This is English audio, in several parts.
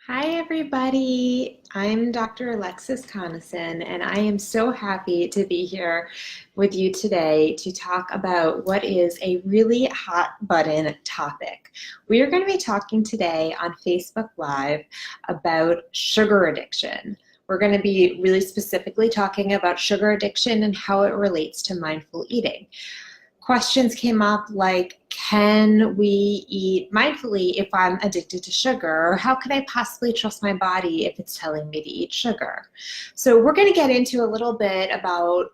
Hi, everybody. I'm Dr. Alexis Conason, and I am so happy to be here with you today to talk about what is a really hot button topic. We are going to be talking today on Facebook Live about sugar addiction. We're going to be really specifically talking about sugar addiction and how it relates to mindful eating. Questions came up like, can we eat mindfully if I'm addicted to sugar? Or how can I possibly trust my body if it's telling me to eat sugar? So we're going to get into a little bit about,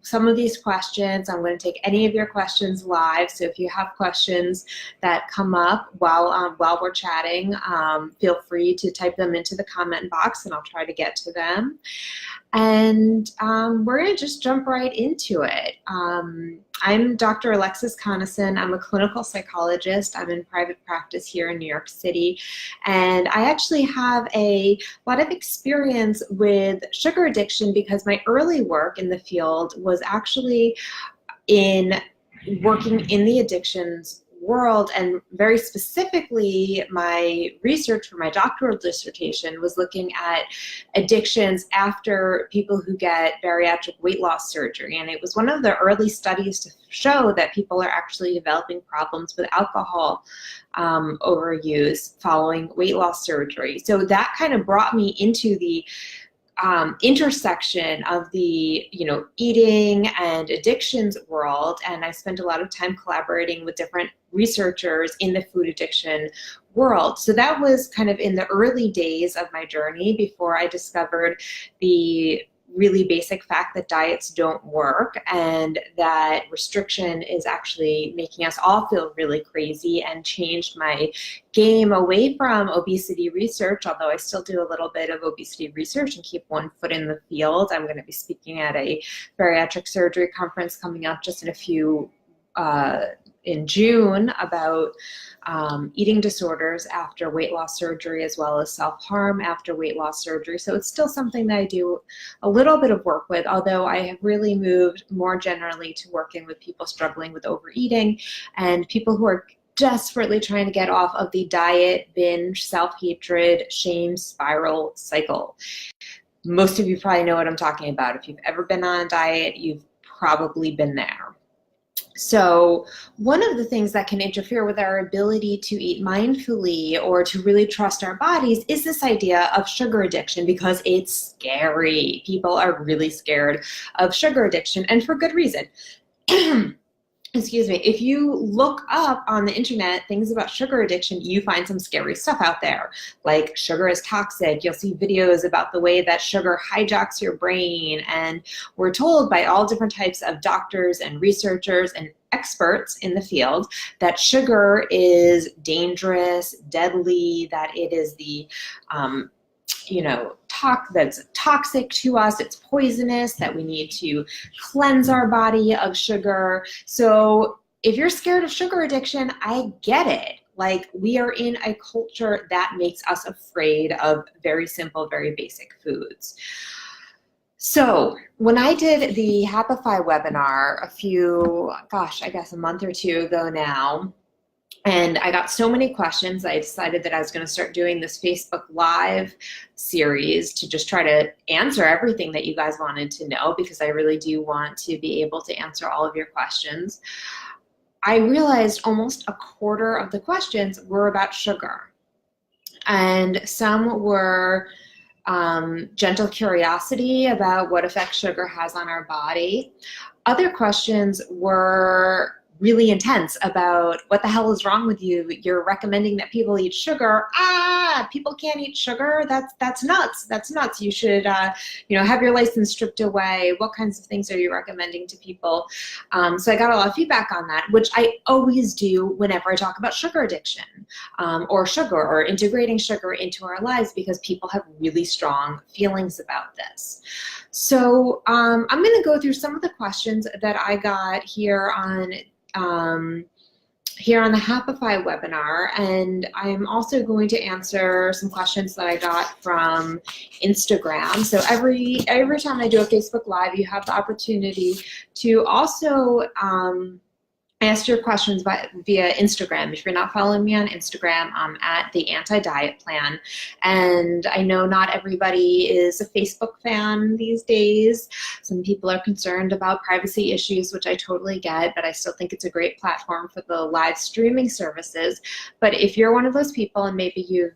some of these questions. I'm going to take any of your questions live. So if you have questions that come up while we're chatting, feel free to type them into the comment box and I'll try to get to them. And we're going to just jump right into it. I'm Dr. Alexis Conason. I'm a clinical psychologist. I'm in private practice here in New York City. And I actually have a lot of experience with sugar addiction because my early work in the field was actually in working in the addictions world, and very specifically my research for my doctoral dissertation was looking at addictions after people who get bariatric weight loss surgery. And it was one of the early studies to show that people are actually developing problems with alcohol overuse following weight loss surgery. So that kind of brought me into the intersection of the eating and addictions world, and I spent a lot of time collaborating with different researchers in the food addiction world. So that was kind of in the early days of my journey before I discovered the really basic fact that diets don't work and that restriction is actually making us all feel really crazy, and changed my game away from obesity research, although I still do a little bit of obesity research and keep one foot in the field. I'm going to be speaking at a bariatric surgery conference coming up just in a few in June about eating disorders after weight loss surgery, as well as self-harm after weight loss surgery. So it's still something that I do a little bit of work with, although I have really moved more generally to working with people struggling with overeating and people who are desperately trying to get off of the diet, binge, self-hatred, shame spiral cycle. Most of you probably know what I'm talking about. If you've ever been on a diet, you've probably been there. So one of the things that can interfere with our ability to eat mindfully or to really trust our bodies is this idea of sugar addiction, because it's scary. People are really scared of sugar addiction, and for good reason. Excuse me, if you look up on the internet things about sugar addiction, you find some scary stuff out there, like sugar is toxic. You'll see videos about the way that sugar hijacks your brain, and we're told by all different types of doctors and researchers and experts in the field that sugar is dangerous, deadly, that it is the that's toxic to us, it's poisonous, that we need to cleanse our body of sugar. So if you're scared of sugar addiction, I get it. Like, we are in a culture that makes us afraid of very simple, very basic foods. So when I did the Happify webinar a month or two ago now, and I got so many questions, I decided that I was going to start doing this Facebook Live series to just try to answer everything that you guys wanted to know, because I really do want to be able to answer all of your questions. I realized almost a quarter of the questions were about sugar, and some were gentle curiosity about what effect sugar has on our body. Other questions were really intense about what the hell is wrong with you. You're recommending that people eat sugar. People can't eat sugar. That's nuts. That's nuts. You should have your license stripped away. What kinds of things are you recommending to people? So I got a lot of feedback on that, which I always do whenever I talk about sugar addiction or sugar or integrating sugar into our lives, because people have really strong feelings about this. So I'm going to go through some of the questions that I got here on the Happify webinar, and I'm also going to answer some questions that I got from Instagram. So every time I do a Facebook Live, you have the opportunity to also ask your questions via Instagram. If you're not following me on Instagram, I'm at the Anti-Diet Plan. And I know not everybody is a Facebook fan these days. Some people are concerned about privacy issues, which I totally get, but I still think it's a great platform for the live streaming services. But if you're one of those people and maybe you've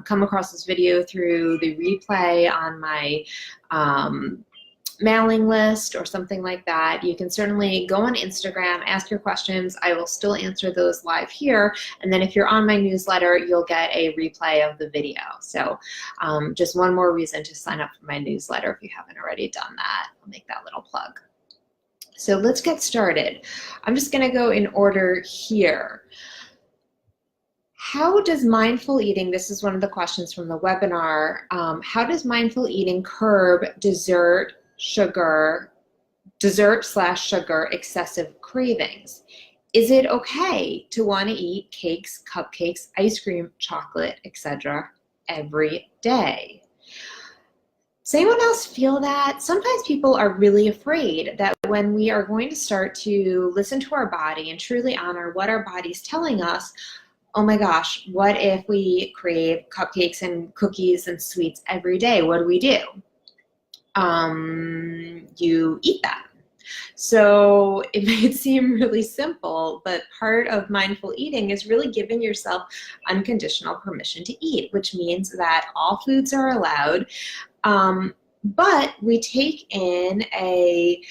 come across this video through the replay on my mailing list or something like that, you can certainly go on Instagram, ask your questions. I will still answer those live here. And then if you're on my newsletter, you'll get a replay of the video. So just one more reason to sign up for my newsletter if you haven't already done that. I'll make that little plug. So let's get started. I'm just going to go in order here. How does mindful eating, this is one of the questions from the webinar, how does mindful eating curb dessert/sugar excessive cravings? Is it okay to want to eat cakes, cupcakes, ice cream, chocolate, etc. every day? Does anyone else feel that? Sometimes people are really afraid that when we are going to start to listen to our body and truly honor what our body's telling us, oh my gosh, what if we crave cupcakes and cookies and sweets every day? What do? You eat that. So it may seem really simple, but part of mindful eating is really giving yourself unconditional permission to eat, which means that all foods are allowed, but we take in a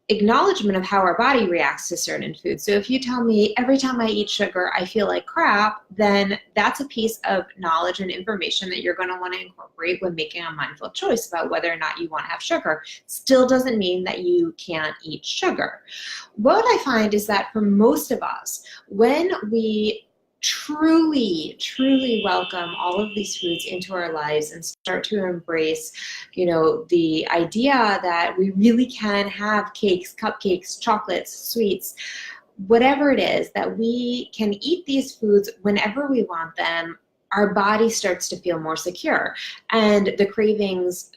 acknowledgement of how our body reacts to certain foods. So if you tell me every time I eat sugar I feel like crap, then that's a piece of knowledge and information that you're going to want to incorporate when making a mindful choice about whether or not you want to have sugar. Still doesn't mean that you can't eat sugar. What I find is that for most of us, when we truly welcome all of these foods into our lives and start to embrace, the idea that we really can have cakes, cupcakes, chocolates, sweets, whatever it is, that we can eat these foods whenever we want them, our body starts to feel more secure, and the cravings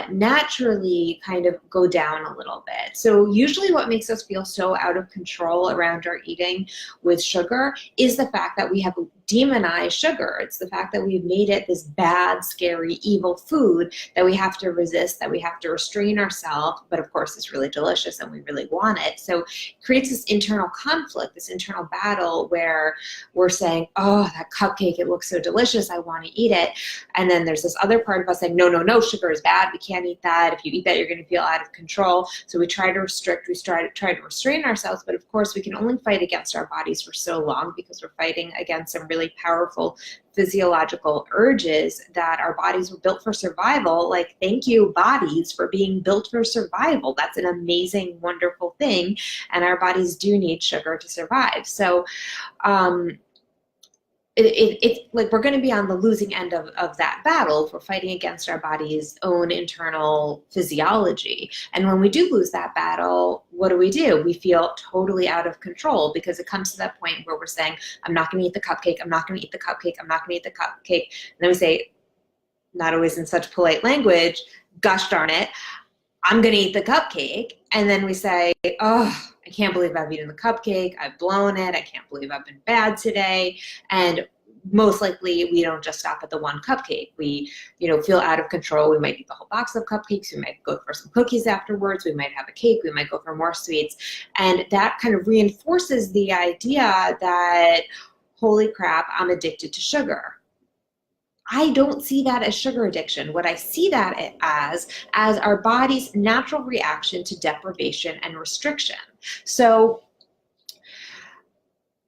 naturally kind of go down a little bit. So usually what makes us feel so out of control around our eating with sugar is the fact that we have demonized sugar. It's the fact that we've made it this bad, scary, evil food that we have to resist, that we have to restrain ourselves, but of course it's really delicious and we really want it. So it creates this internal conflict, this internal battle where we're saying, oh, that cupcake, it looks so delicious, I want to eat it. And then there's this other part of us saying, no, sugar is bad, we can't eat that. If you eat that, you're going to feel out of control. So we try to restrict, we try to restrain ourselves, but of course we can only fight against our bodies for so long because we're fighting against some really powerful physiological urges that our bodies were built for survival. Like, thank you, bodies, for being built for survival. That's an amazing, wonderful thing. And our bodies do need sugar to survive. So it's like we're going to be on the losing end of that battle if we're fighting against our body's own internal physiology. And when we do lose that battle, what do? We feel totally out of control because it comes to that point where we're saying, I'm not going to eat the cupcake, I'm not going to eat the cupcake, I'm not going to eat the cupcake. And then we say, not always in such polite language, gosh darn it, I'm going to eat the cupcake. And then we say, oh, I can't believe I've eaten the cupcake. I've blown it. I can't believe I've been bad today. And most likely we don't just stop at the one cupcake. We, feel out of control. We might eat the whole box of cupcakes. We might go for some cookies afterwards. We might have a cake. We might go for more sweets. And that kind of reinforces the idea that, holy crap, I'm addicted to sugar. I don't see that as sugar addiction. What I see that as our body's natural reaction to deprivation and restriction. So,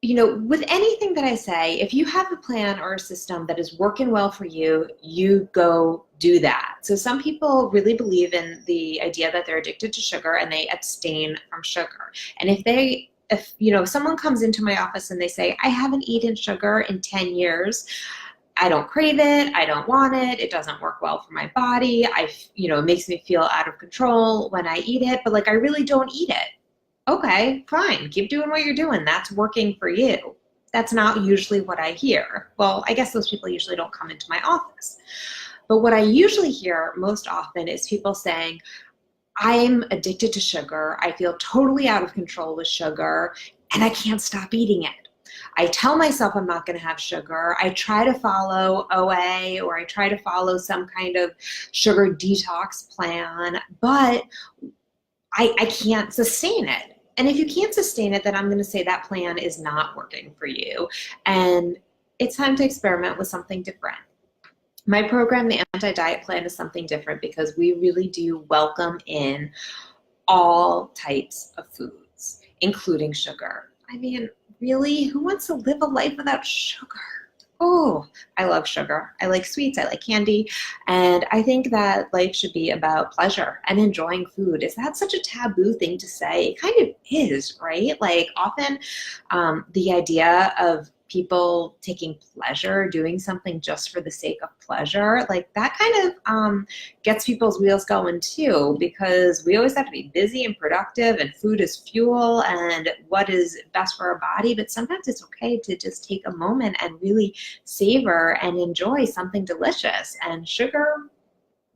with anything that I say, if you have a plan or a system that is working well for you, you go do that. So some people really believe in the idea that they're addicted to sugar and they abstain from sugar. And if someone comes into my office and they say, I haven't eaten sugar in 10 years, I don't crave it, I don't want it, it doesn't work well for my body, it makes me feel out of control when I eat it, but I really don't eat it. Okay, fine, keep doing what you're doing, that's working for you. That's not usually what I hear. Well, I guess those people usually don't come into my office. But what I usually hear most often is people saying, I'm addicted to sugar. I feel totally out of control with sugar, and I can't stop eating it. I tell myself I'm not going to have sugar. I try to follow OA, or I try to follow some kind of sugar detox plan, but I can't sustain it. And if you can't sustain it, then I'm going to say that plan is not working for you. And it's time to experiment with something different. My program, the Anti-Diet Plan, is something different because we really do welcome in all types of foods, including sugar. I mean, really, who wants to live a life without sugar? Oh, I love sugar. I like sweets. I like candy. And I think that life should be about pleasure and enjoying food. Is that such a taboo thing to say? It kind of is, right? Like often the idea of people taking pleasure, doing something just for the sake of pleasure, like that kind of gets people's wheels going too, because we always have to be busy and productive, and food is fuel and what is best for our body. But sometimes it's okay to just take a moment and really savor and enjoy something delicious. And sugar,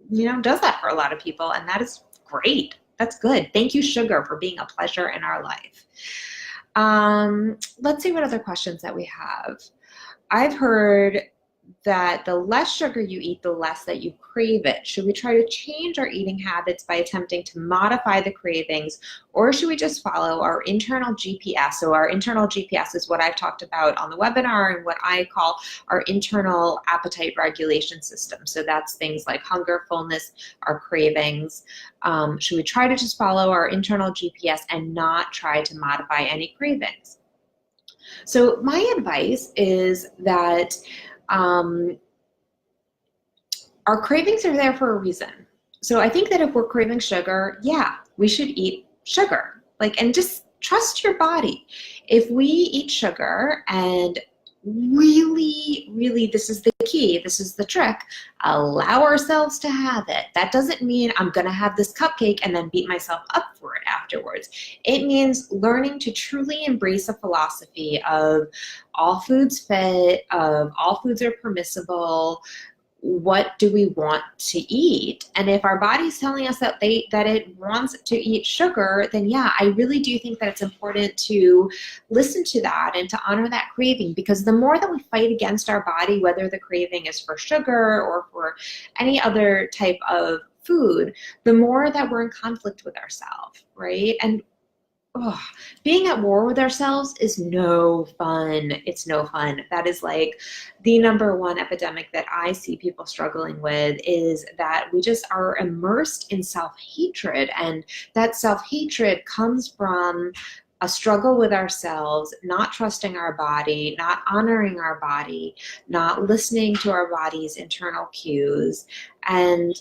does that for a lot of people, and that is great. That's good. Thank you, sugar, for being a pleasure in our life. Let's see what other questions that we have. I've heard that the less sugar you eat, the less that you crave it. Should we try to change our eating habits by attempting to modify the cravings, or should we just follow our internal GPS? So our internal GPS is what I've talked about on the webinar and what I call our internal appetite regulation system. So that's things like hunger, fullness, our cravings. Should we try to just follow our internal GPS and not try to modify any cravings? So my advice is that our cravings are there for a reason. So I think that if we're craving sugar, yeah, we should eat sugar. And just trust your body. If we eat sugar and really, this is the key, this is the trick, allow ourselves to have it. That doesn't mean I'm going to have this cupcake and then beat myself up for it afterwards. It means learning to truly embrace a philosophy of all foods fit, of all foods are permissible. What do we want to eat? And if our body's telling us that it wants to eat sugar, then yeah, I really do think that it's important to listen to that and to honor that craving, because the more that we fight against our body, whether the craving is for sugar or for any other type of food, the more that we're in conflict with ourselves, right? And being at war with ourselves is no fun. It's no fun. That is like the number one epidemic that I see people struggling with, is that we just are immersed in self-hatred. And that self-hatred comes from a struggle with ourselves, not trusting our body, not honoring our body, not listening to our body's internal cues. And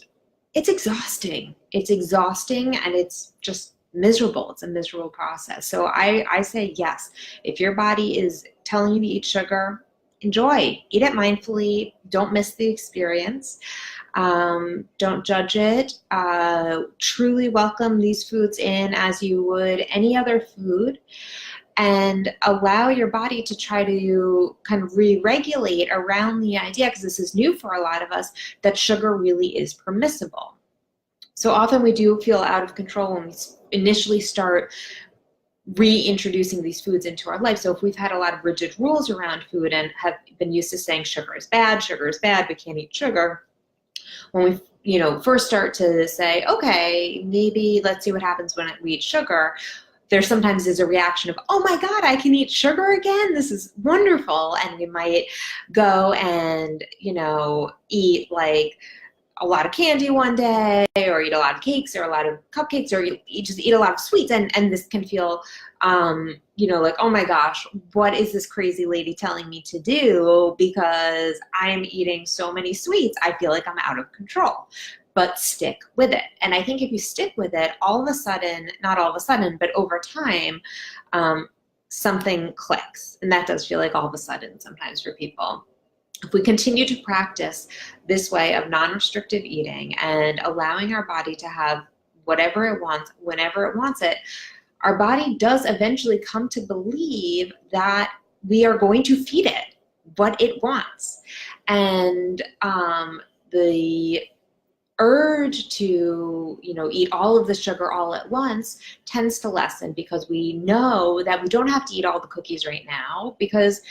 it's exhausting. It's exhausting, and it's just miserable. It's a miserable process. So I say yes. If your body is telling you to eat sugar, enjoy. Eat it mindfully. Don't miss the experience. Don't judge it. Truly welcome these foods in as you would any other food, and allow your body to try to kind of re-regulate around the idea, because this is new for a lot of us, that sugar really is permissible. So often we do feel out of control when we initially start reintroducing these foods into our life. So if we've had a lot of rigid rules around food and have been used to saying sugar is bad, we can't eat sugar, when we first start to say, okay, maybe let's see what happens when we eat sugar, there sometimes is a reaction of, oh my God, I can eat sugar again? This is wonderful. And we might go and, eat like a lot of candy one day, or eat a lot of cakes or a lot of cupcakes, or you just eat a lot of sweets. And this can feel, like, oh my gosh, what is this crazy lady telling me to do? Because I'm eating so many sweets, I feel like I'm out of control. But stick with it. And I think if you stick with it, all of a sudden, not all of a sudden, but over time, something clicks. And that does feel like all of a sudden sometimes for people. If we continue to practice this way of non-restrictive eating and allowing our body to have whatever it wants, whenever it wants it, our body does eventually come to believe that we are going to feed it what it wants. And the urge to, eat all of the sugar all at once tends to lessen, because we know that we don't have to eat all the cookies right now, because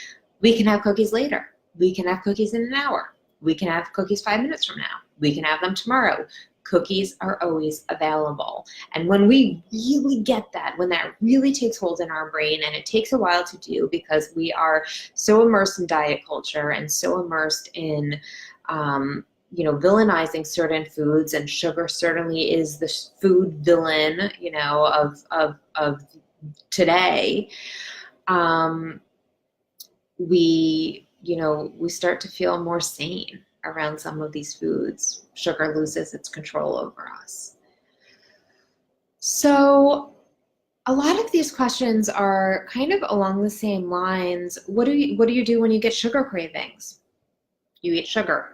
we can have cookies later. We can have cookies in an hour. We can have cookies 5 minutes from now. We can have them tomorrow. Cookies are always available. And when we really get that, when that really takes hold in our brain, and it takes a while to do because we are so immersed in diet culture and so immersed in villainizing certain foods, and sugar certainly is the food villain, of today. We start to feel more sane around some of these foods. Sugar loses its control over us. So a lot of these questions are kind of along the same lines. What do you do when you get sugar cravings? You eat sugar.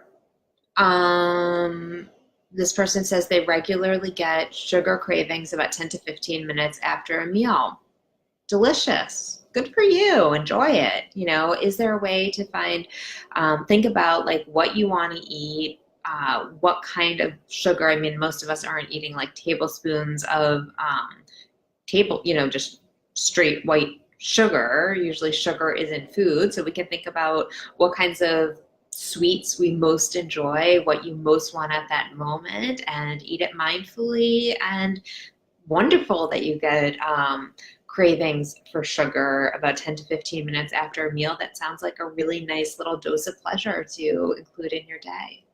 This person says they regularly get sugar cravings about 10 to 15 minutes after a meal. Delicious. Good for you. Enjoy it. Is there a way to think about like what you want to eat, what kind of sugar? I mean, most of us aren't eating like tablespoons of just straight white sugar. Usually sugar isn't food. So we can think about what kinds of sweets we most enjoy, what you most want at that moment, and eat it mindfully. And wonderful that you get cravings for sugar about 10 to 15 minutes after a meal. That sounds like a really nice little dose of pleasure to include in your day.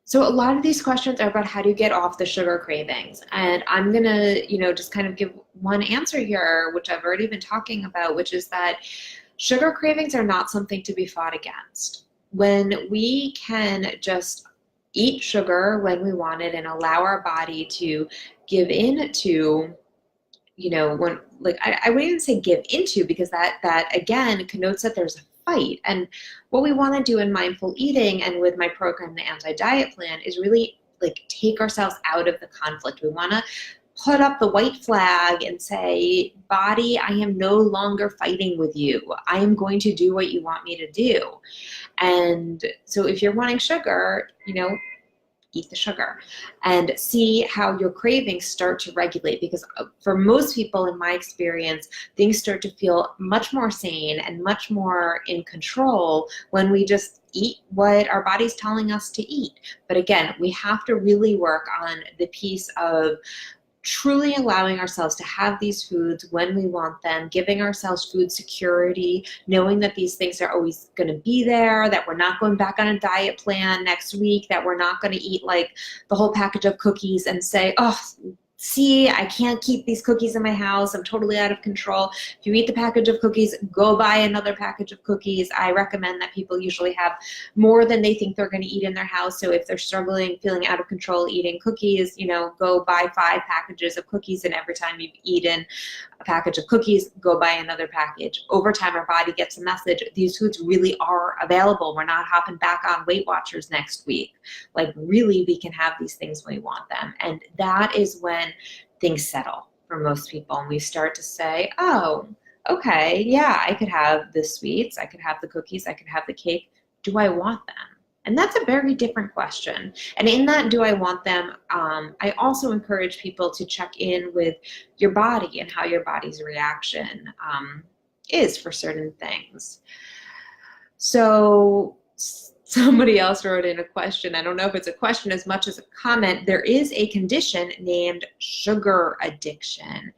So a lot of these questions are about how do you get off the sugar cravings. And I'm going to, just kind of give one answer here, which I've already been talking about, which is that sugar cravings are not something to be fought against. When we can just eat sugar when we want it and allow our body to give in to, I wouldn't even say give into, because that again connotes that there's a fight. And what we want to do in mindful eating and with my program, the Anti-Diet Plan, is really like take ourselves out of the conflict. We want to put up the white flag and say, body, I am no longer fighting with you. I am going to do what you want me to do. And so if you're wanting sugar, eat the sugar and see how your cravings start to regulate, because for most people, in my experience, things start to feel much more sane and much more in control when we just eat what our body's telling us to eat. But again, we have to really work on the piece of truly allowing ourselves to have these foods when we want them, giving ourselves food security, knowing that these things are always going to be there, that we're not going back on a diet plan next week, that we're not going to eat like the whole package of cookies and say, oh, see, I can't keep these cookies in my house. I'm totally out of control. If you eat the package of cookies, go buy another package of cookies. I recommend that people usually have more than they think they're going to eat in their house. So if they're struggling, feeling out of control eating cookies, go buy 5 packages of cookies. And every time you've eaten a package of cookies, go buy another package. Over time, our body gets a message. These foods really are available. We're not hopping back on Weight Watchers next week. Like really, we can have these things when we want them. And that is when things settle for most people. And we start to say, oh, okay, yeah, I could have the sweets, I could have the cookies, I could have the cake. Do I want them? And that's a very different question. And in that, do I want them? I also encourage people to check in with your body and how your body's reaction is for certain things. So somebody else wrote in a question. I don't know if it's a question as much as a comment. There is a condition named sugar addiction.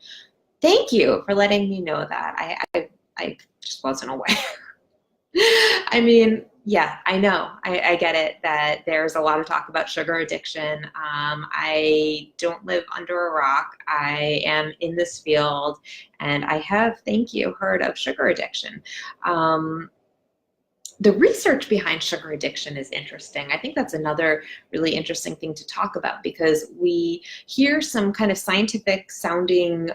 Thank you for letting me know that. I just wasn't aware. I mean, yeah, I know. I get it that there's a lot of talk about sugar addiction. I don't live under a rock. I am in this field, and I have, thank you, heard of sugar addiction. The research behind sugar addiction is interesting. I think that's another really interesting thing to talk about, because we hear some kind of scientific sounding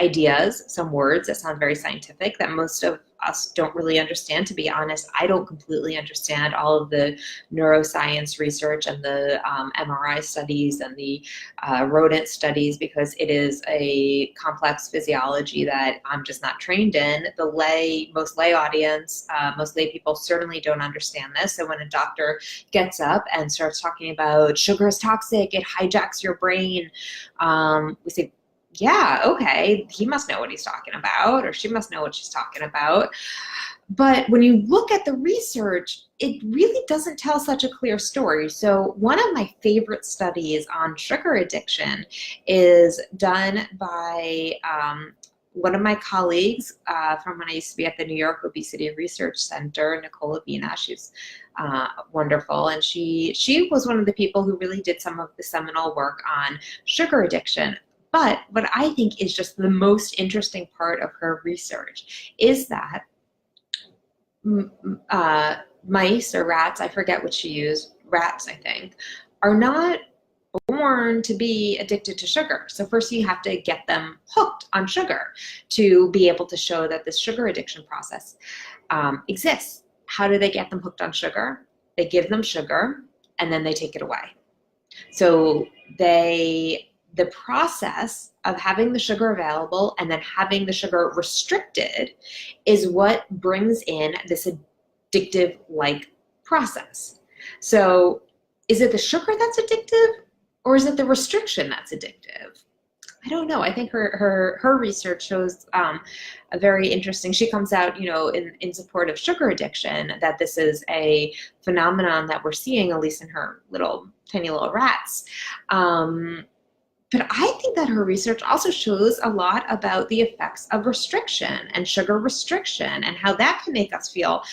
ideas, some words that sound very scientific that most of us don't really understand. To be honest, I don't completely understand all of the neuroscience research and the MRI studies and the rodent studies, because it is a complex physiology that I'm just not trained in. Most lay audience, most lay people certainly don't understand this. So when a doctor gets up and starts talking about sugar is toxic, it hijacks your brain, we say, yeah, okay, he must know what he's talking about, or she must know what she's talking about. But when you look at the research, it really doesn't tell such a clear story. So one of my favorite studies on sugar addiction is done by one of my colleagues from when I used to be at the New York Obesity Research Center, Nicole Avina. She's wonderful, and she was one of the people who really did some of the seminal work on sugar addiction. But what I think is just the most interesting part of her research is that mice or rats, I forget what she used, rats I think, are not born to be addicted to sugar. So first you have to get them hooked on sugar to be able to show that this sugar addiction process exists. How do they get them hooked on sugar? They give them sugar and then they take it away. So the process of having the sugar available and then having the sugar restricted is what brings in this addictive-like process. So is it the sugar that's addictive, or is it the restriction that's addictive? I don't know. I think her research shows a very interesting, she comes out, in support of sugar addiction, that this is a phenomenon that we're seeing, at least in her tiny little rats. But I think that her research also shows a lot about the effects of restriction and sugar restriction and how that can make us feel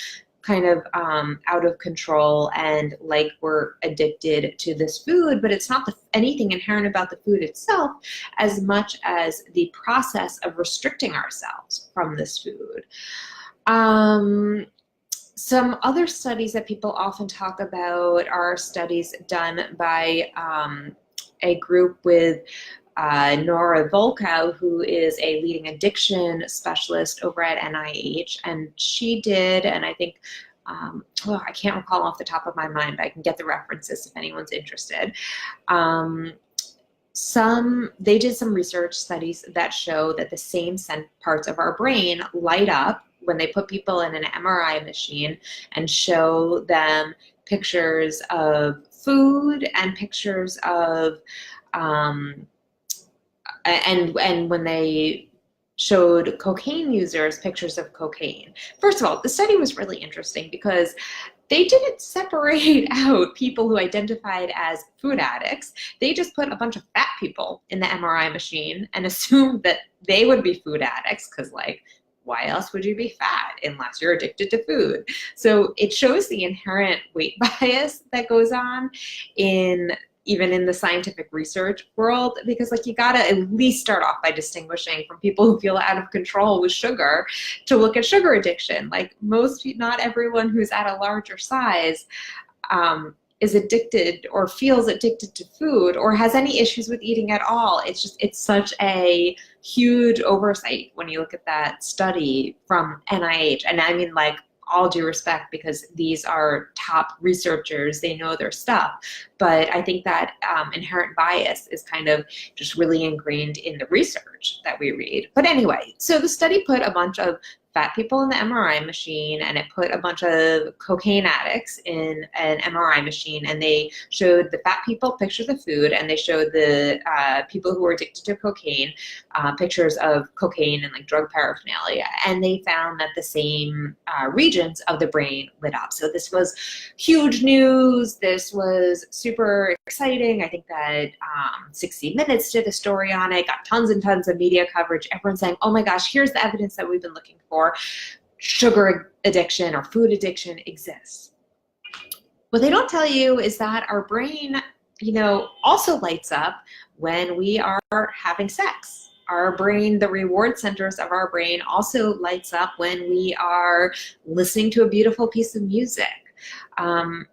kind of out of control and like we're addicted to this food. But it's not anything inherent about the food itself as much as the process of restricting ourselves from this food. Some other studies that people often talk about are studies done by a group with Nora Volkow, who is a leading addiction specialist over at NIH, and she did, and I think, I can't recall off the top of my mind, but I can get the references if anyone's interested. They did some research studies that show that the same parts of our brain light up when they put people in an MRI machine and show them pictures of food and pictures of and when they showed cocaine users pictures of cocaine. First of all, the study was really interesting because they didn't separate out people who identified as food addicts. They just put a bunch of fat people in the MRI machine and assumed that they would be food addicts because, why else would you be fat unless you're addicted to food? So it shows the inherent weight bias that goes on even in the scientific research world, because you gotta at least start off by distinguishing from people who feel out of control with sugar to look at sugar addiction. Not everyone who's at a larger size is addicted or feels addicted to food or has any issues with eating at all. It's such a huge oversight when you look at that study from NIH. And I mean, all due respect, because these are top researchers, they know their stuff. But I think that inherent bias is kind of just really ingrained in the research that we read. But anyway, so the study put a bunch of fat people in the MRI machine, and it put a bunch of cocaine addicts in an MRI machine, and they showed the fat people pictures of food, and they showed the people who were addicted to cocaine pictures of cocaine and drug paraphernalia, and they found that the same regions of the brain lit up. So this was huge news. This was super exciting. I think that 60 Minutes did a story on it, got tons and tons of media coverage, everyone saying, oh my gosh, here's the evidence that we've been looking for. Sugar addiction or food addiction exists. What they don't tell you is that our brain, also lights up when we are having sex. Our brain, the reward centers of our brain also lights up when we are listening to a beautiful piece of music. I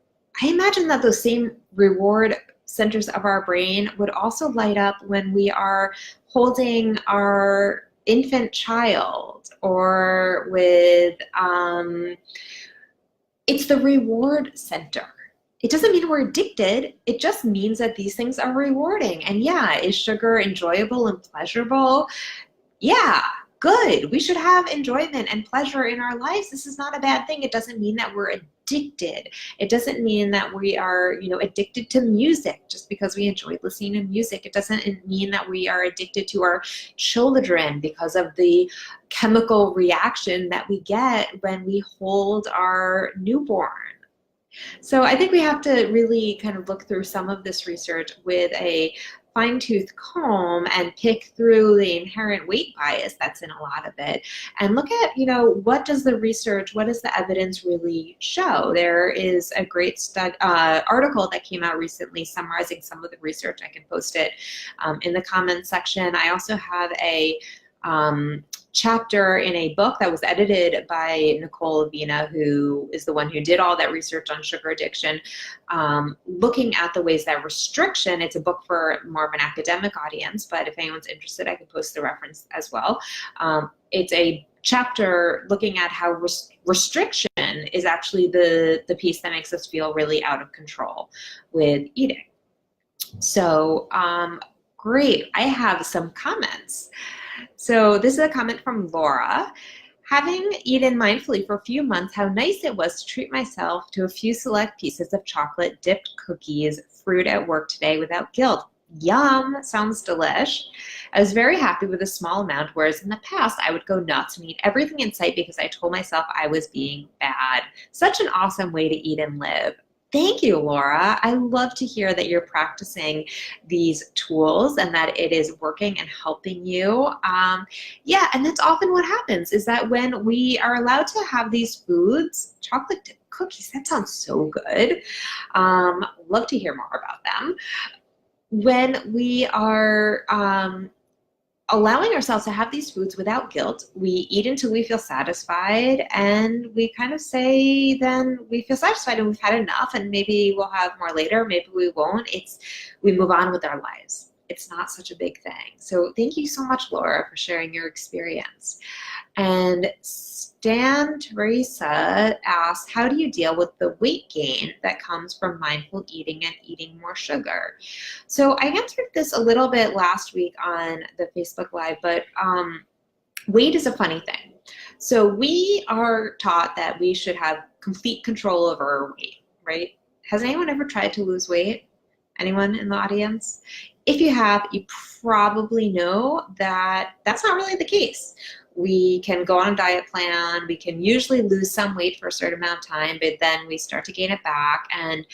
imagine that those same reward centers of our brain would also light up when we are holding our infant child, or with, it's the reward center. It doesn't mean we're addicted. It just means that these things are rewarding. And yeah, is sugar enjoyable and pleasurable? Yeah, good. We should have enjoyment and pleasure in our lives. This is not a bad thing. It doesn't mean that we're addicted. It doesn't mean that we are, addicted to music just because we enjoy listening to music. It doesn't mean that we are addicted to our children because of the chemical reaction that we get when we hold our newborn. So I think we have to really kind of look through some of this research with a fine-tooth comb and pick through the inherent weight bias that's in a lot of it, and look at, what does the research, what does the evidence really show? There is a great article that came out recently summarizing some of the research. I can post it in the comments section. I also have a chapter in a book that was edited by Nicole Avena, who is the one who did all that research on sugar addiction, looking at the ways that restriction, it's a book for more of an academic audience, but if anyone's interested, I can post the reference as well. It's a chapter looking at how restriction is actually the piece that makes us feel really out of control with eating. So great, I have some comments. So this is a comment from Laura. Having eaten mindfully for a few months, how nice it was to treat myself to a few select pieces of chocolate dipped cookies, fruit at work today without guilt. Yum, sounds delish. I was very happy with a small amount, whereas in the past I would go nuts and eat everything in sight because I told myself I was being bad. Such an awesome way to eat and live. Thank you, Laura. I love to hear that you're practicing these tools and that it is working and helping you. Yeah, and that's often what happens, is that when we are allowed to have these foods, chocolate dip cookies, that sounds so good. Love to hear more about them. When we are allowing ourselves to have these foods without guilt, we eat until we feel satisfied, and we kind of say then we feel satisfied and we've had enough, and maybe we'll have more later, maybe we won't. We move on with our lives. It's not such a big thing. So thank you so much, Laura, for sharing your experience. And Stan Teresa asks, how do you deal with the weight gain that comes from mindful eating and eating more sugar? So I answered this a little bit last week on the Facebook Live, but weight is a funny thing. So we are taught that we should have complete control over our weight, right? Has anyone ever tried to lose weight? Anyone in the audience? If you have, you probably know that that's not really the case. We can go on a diet plan, we can usually lose some weight for a certain amount of time, but then we start to gain it back. And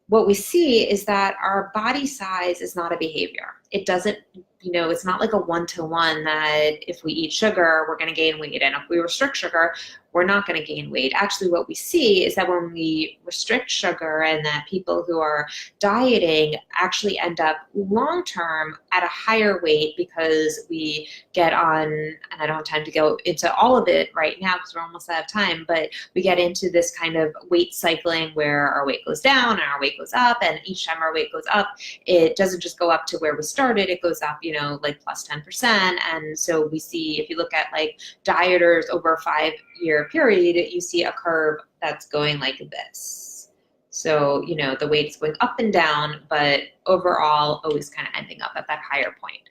what we see is that our body size is not a behavior. It doesn't, it's not like a one-to-one that if we eat sugar, we're going to gain weight. And if we restrict sugar, we're not going to gain weight. Actually, what we see is that when we restrict sugar and that people who are dieting actually end up long-term at a higher weight because we get on, and I don't have time to go into all of it right now because we're almost out of time, but we get into this kind of weight cycling where our weight goes down and our weight goes up, and each time our weight goes up, it doesn't just go up to where we started, it goes up, like plus 10%. And so we see, if you look at like dieters over a 5-year period, you see a curve that's going like this. So, the weight's going up and down, but overall always kind of ending up at that higher point.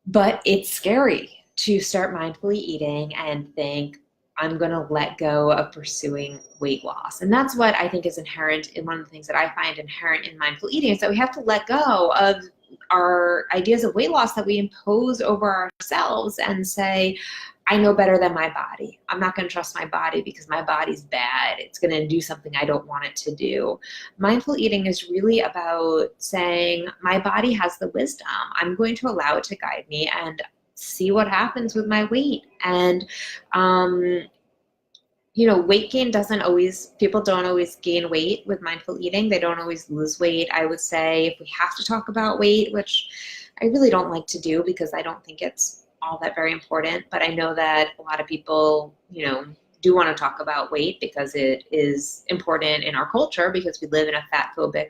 But it's scary to start mindfully eating and think, I'm going to let go of pursuing weight loss. And that's what I think is inherent in one of the things that I find inherent in mindful eating, is that we have to let go of our ideas of weight loss that we impose over ourselves and say, I know better than my body. I'm not going to trust my body because my body's bad. It's going to do something I don't want it to do. Mindful eating is really about saying, my body has the wisdom. I'm going to allow it to guide me and see what happens with my weight. And, weight gain people don't always gain weight with mindful eating. They don't always lose weight. I would say if we have to talk about weight, which I really don't like to do because I don't think it's all that very important, but I know that a lot of people, do want to talk about weight because it is important in our culture, because we live in a fat phobic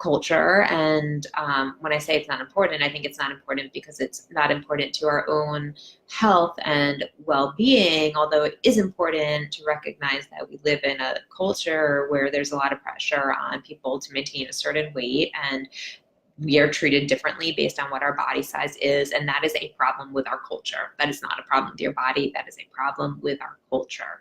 culture. And when I say it's not important, I think it's not important because it's not important to our own health and well-being, although it is important to recognize that we live in a culture where there's a lot of pressure on people to maintain a certain weight, and we are treated differently based on what our body size is, and that is a problem with our culture. That is not a problem with your body. That is a problem with our culture.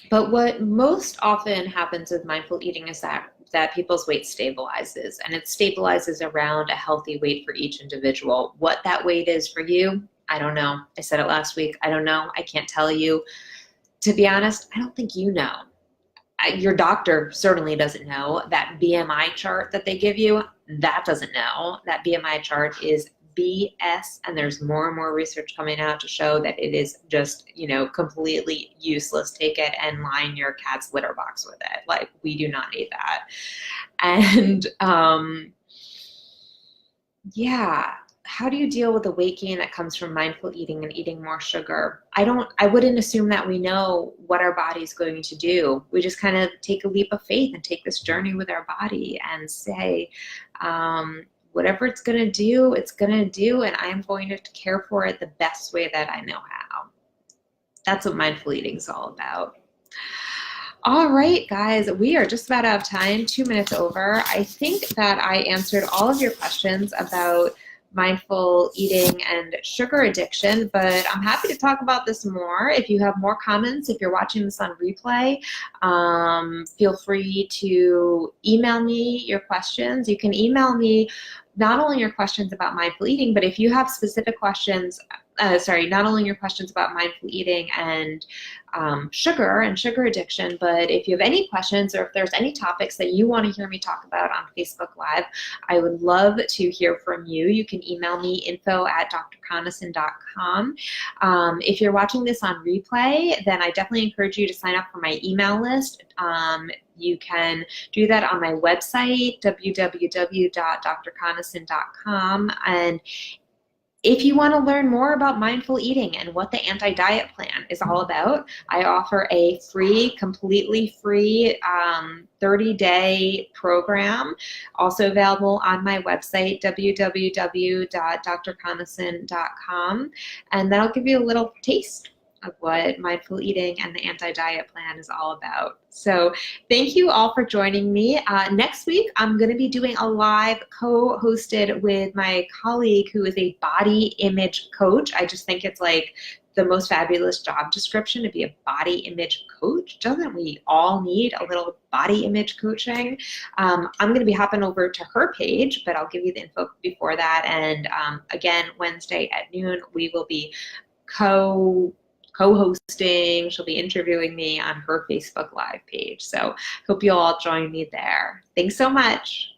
But what most often happens with mindful eating is that people's weight stabilizes, and it stabilizes around a healthy weight for each individual. What that weight is for you, I don't know. I said it last week. I don't know. I can't tell you. To be honest, I don't think you know. Your doctor certainly doesn't know. That BMI chart that they give you, that doesn't know. That BMI chart is BS, and there's more and more research coming out to show that it is just, completely useless. Take it and line your cat's litter box with it. Like, we do not need that. And yeah, how do you deal with the weight gain that comes from mindful eating and eating more sugar? I wouldn't assume that we know what our body's going to do. We just kind of take a leap of faith and take this journey with our body and say, whatever it's going to do, it's going to do, and I'm going to care for it the best way that I know how. That's what mindful eating is all about. All right, guys, we are just about out of time, 2 minutes over. I think that I answered all of your questions about mindful eating and sugar addiction, but I'm happy to talk about this more. If you have more comments, if you're watching this on replay, feel free to email me your questions. You can email me not only your questions about mindful eating, but if you have specific questions, not only your questions about mindful eating and sugar and sugar addiction, but if you have any questions or if there's any topics that you want to hear me talk about on Facebook Live, I would love to hear from you. You can email me info@drconneson.com. If you're watching this on replay, then I definitely encourage you to sign up for my email list. You can do that on my website, www.drconneson.com. And if you want to learn more about mindful eating and what the anti-diet plan is all about, I offer a completely free 30-day program, also available on my website, www.drconneson.com, and that'll give you a little taste of what mindful eating and the anti-diet plan is all about. So thank you all for joining me. Next week, I'm going to be doing a live co-hosted with my colleague who is a body image coach. I just think it's like the most fabulous job description to be a body image coach. Doesn't we all need a little body image coaching? I'm going to be hopping over to her page, but I'll give you the info before that. And again, Wednesday at noon, we will be co-hosting. She'll be interviewing me on her Facebook Live page. So hope you all join me there. Thanks so much.